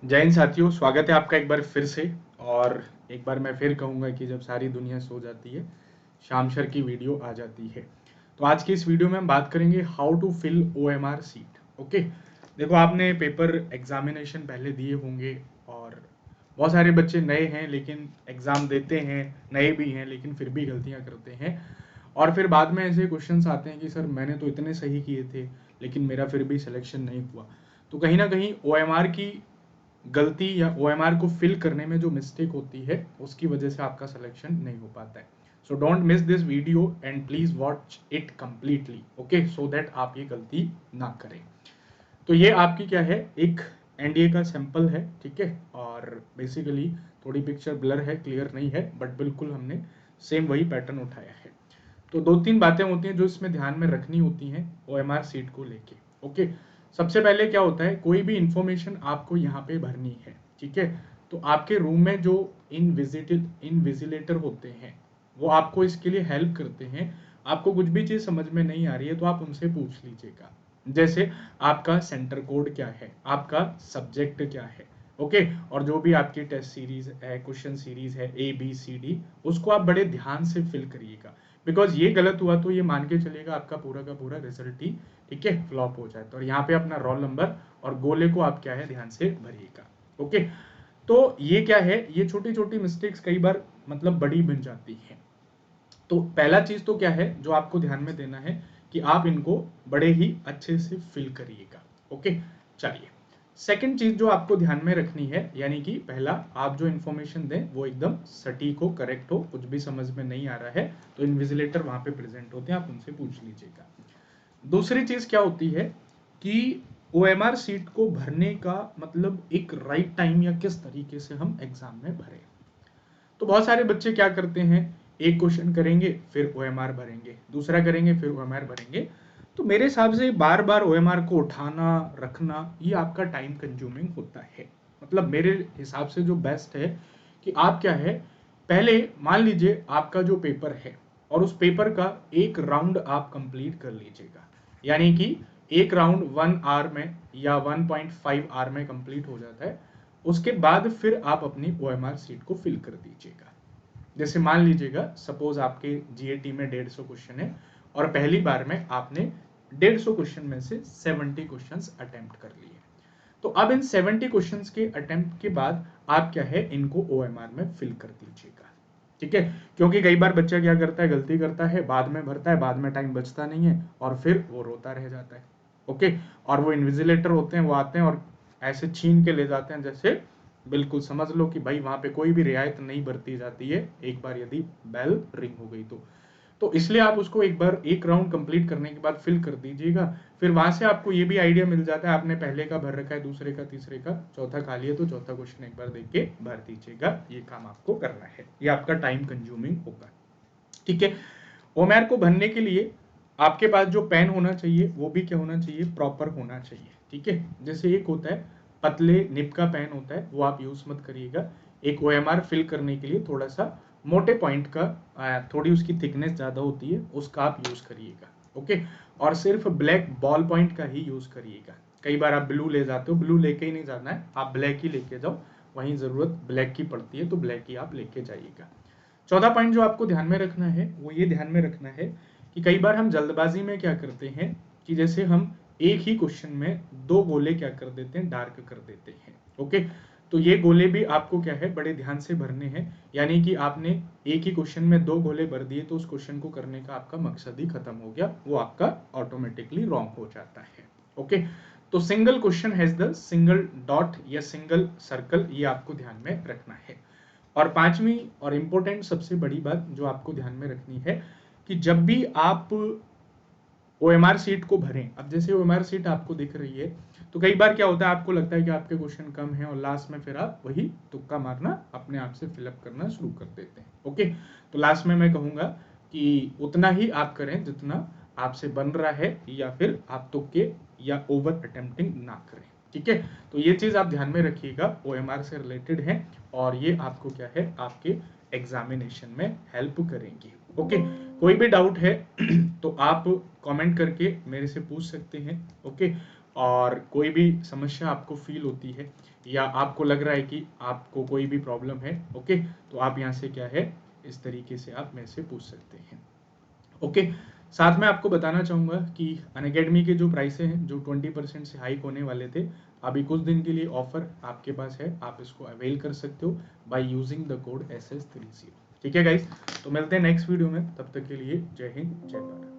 जय हिंद साथियों, स्वागत है आपका एक बार फिर से। और एक बार मैं फिर कहूँगा कि जब सारी दुनिया सो जाती है, शाम शर की वीडियो आ जाती है। तो आज की इस वीडियो में हम बात करेंगे how to fill OMR sheet. Okay, देखो आपने पेपर एग्जामिनेशन पहले दिए होंगे और बहुत सारे बच्चे नए हैं लेकिन एग्ज़ाम देते हैं, नए भी हैं लेकिन फिर भी गलतियाँ करते हैं। और फिर बाद में ऐसे क्वेश्चंस आते हैं कि सर मैंने तो इतने सही किए थे लेकिन मेरा फिर भी सिलेक्शन नहीं हुआ। तो कहीं ना कहीं OMR की गलती या OMR को फिल करने में जो मिस्टेक होती है उसकी वजह से आपका सिलेक्शन नहीं हो पाता है। So don't miss this video and please watch it completely, okay, so that आप ये गलती ना करें। तो ये आपकी क्या है, एक NDA का सैंपल है, ठीक है। और बेसिकली थोड़ी पिक्चर ब्लर है, क्लियर नहीं है, बट बिल्कुल हमने सेम वही पैटर्न उठाया है। तो दो तीन बातें होती हैं जो इसमें ध्यान में रखनी होती हैं OMR सीट को लेके। ओके, सबसे पहले क्या होता है, कोई भी इंफॉर्मेशन आपको यहाँ पे भरनी है, ठीक है। तो आपके रूम में जो इनविजिलेटर होते हैं वो आपको इसके लिए हेल्प करते हैं। आपको कुछ भी चीज़ समझ में नहीं आ रही है तो आप उनसे पूछ लीजिएगा। जैसे आपका सेंटर कोड क्या है, आपका सब्जेक्ट क्या है, ओके। और जो भी आपकी टेस्ट सीरीज है, क्वेश्चन सीरीज है ABCD, उसको आप बड़े ध्यान से फिल करिएगा। बिकॉज ये गलत हुआ तो ये मान के चलेगा आपका पूरा का पूरा रिजल्ट ही, ठीक है, फ्लॉप हो जाए। तो यहाँ पे अपना रोल नंबर और गोले को आप क्या है ध्यान से भरिएगा। ओके, तो ये क्या है, ये छोटी छोटी मिस्टेक्स कई बार मतलब बड़ी बन जाती है। तो पहला चीज तो क्या है जो आपको ध्यान में देना है कि आप इनको बड़े ही अच्छे से फिल करिएगा। ओके, चलिए। सेकंड चीज जो आपको ध्यान में रखनी है, यानी कि पहला आप जो इन्फॉर्मेशन दें वो एकदम सटीक हो, करेक्ट हो। कुछ भी समझ में नहीं आ रहा है तो इन्विजिलेटर वहां पे प्रेजेंट होते हैं, आप उनसे पूछ लीजिएगा। दूसरी चीज क्या होती है कि OMR सीट को भरने का मतलब एक राइट टाइम या किस तरीके से हम एग्जाम में भरें। तो बहुत सारे बच्चे क्या करते हैं, एक क्वेश्चन करेंगे फिर OMR भरेंगे, दूसरा करेंगे फिर OMR भरेंगे। तो मेरे हिसाब से बार बार OMR को उठाना रखना ये आपका टाइम कंज्यूमिंग होता है। मतलब मेरे हिसाब से जो बेस्ट है कि आप क्या है, पहले मान लीजिए आपका जो पेपर है और उस पेपर का एक राउंड आप कंप्लीट कर लीजिएगा। यानी कि एक राउंड 1 आवर में या 1.5 आवर में कंप्लीट हो जाता है। उसके बाद फिर आप अपनी OMR सीट को फिल कर दीजिएगा। जैसे मान लीजिएगा सपोज आपके GAT में 150 क्वेश्चन है और पहली बार में आपने 150 क्वेश्चन में से 70 क्वेश्चंस अटेम्प्ट कर लिए। तो अब इन 70 क्वेश्चंस के अटेम्प्ट के बाद आप क्या है इनको OMR में फिल कर दीजिएगा, ठीक है। क्योंकि कई बार बच्चा क्या करता है, गलती करता है, बाद में भरता है, बाद में टाइम बचता नहीं है और फिर वो रोता रह जाता है। ओके, और वो इन्विजिलेटर होते हैं, वो आते हैं और ऐसे छीन के ले जाते हैं, जैसे बिल्कुल समझ लो कि भाई वहां पे कोई भी रियायत नहीं बरती जाती है एक बार यदि बेल रिंग हो गई तो इसलिए आप उसको एक बार एक राउंड कंप्लीट करने के बाद फिल कर दीजिएगा। फिर वहां से आपको ये भी आइडिया मिल जाता है आपने पहले का भर रखा है, दूसरे का, तीसरे का, चौथा खाली है तो चौथा क्वेश्चन एक बार देख के भर दीजिएगा। ये काम आपको करना है, ये आपका टाइम कंज्यूमिंग होगा, ठीक है। OMR को भरने के लिए आपके पास जो पेन होना चाहिए वो भी क्या होना चाहिए, प्रॉपर होना चाहिए, ठीक है। जैसे एक होता है पतले निब का पेन होता है, वो आप यूज मत करिएगा। एक OMR फिल करने के लिए थोड़ा सा मोटे पॉइंट का, थोड़ी उसकी थिकनेस ज्यादा होती है, उसका आप यूज करिएगा। ओके, और सिर्फ ब्लैक बॉल पॉइंट का ही यूज करिएगा। कई बार आप ब्लू ले जाते हो, ब्लू लेके ही नहीं जाना है, आप ब्लैक ही लेके जाओ। वहीं जरूरत ब्लैक की पड़ती है तो ब्लैक ही आप लेके जाइएगा। चौथा पॉइंट जो आपको ध्यान में रखना है वो ये ध्यान में रखना है कि कई बार हम जल्दबाजी में क्या करते हैं कि जैसे हम एक ही क्वेश्चन में दो गोले क्या कर देते हैं, डार्क कर देते हैं। ओके, तो ये गोले भी आपको क्या है बड़े ध्यान से भरने हैं। यानी कि आपने एक ही क्वेश्चन में दो गोले भर दिए तो उस क्वेश्चन को करने का आपका मकसद ही खत्म हो गया, वो आपका ऑटोमेटिकली रॉन्ग हो जाता है। ओके, तो single question has the single dot या सिंगल सर्कल, ये आपको ध्यान में रखना है। और पांचवी और इंपॉर्टेंट सबसे बड़ी बात जो आपको ध्यान में रखनी है कि जब भी आप OMR सीट को भरें, अब जैसे OMR सीट आपको दिख रही है तो कई बार क्या होता है आपको लगता है कि आपके क्वेश्चन कम है और लास्ट में फिर आप वही तुक्का मारना अपने आप से फिलअप करना शुरू कर देते हैं। ओके, तो लास्ट में मैं कहूंगा कि उतना ही आप करें जितना आपसे बन रहा है, या फिर आप तुक्के या ओवर अटेम्प्टिंग ना करें, ठीक है। तो ये चीज आप ध्यान में रखिएगा, OMR से रिलेटेड है और ये आपको क्या है आपके एग्जामिनेशन में हेल्प करेंगी। ओके, कोई भी डाउट है तो आप कमेंट करके मेरे से पूछ सकते हैं। ओके, और कोई भी समस्या आपको फील होती है या आपको लग रहा है कि आपको कोई भी प्रॉब्लम है, ओके, तो आप यहाँ से क्या है इस तरीके से आप मेरे से पूछ सकते हैं। ओके, साथ में आपको बताना चाहूँगा कि अनअकैडमी के जो प्राइसें हैं जो 20% से हाइक होने वाले थे, अभी कुछ दिन के लिए ऑफर आपके पास है, आप इसको अवेल कर सकते हो by using the code SS30। ठीक है गाइस, तो मिलते हैं नेक्स्ट वीडियो में, तब तक के लिए जय हिंद जय भारत।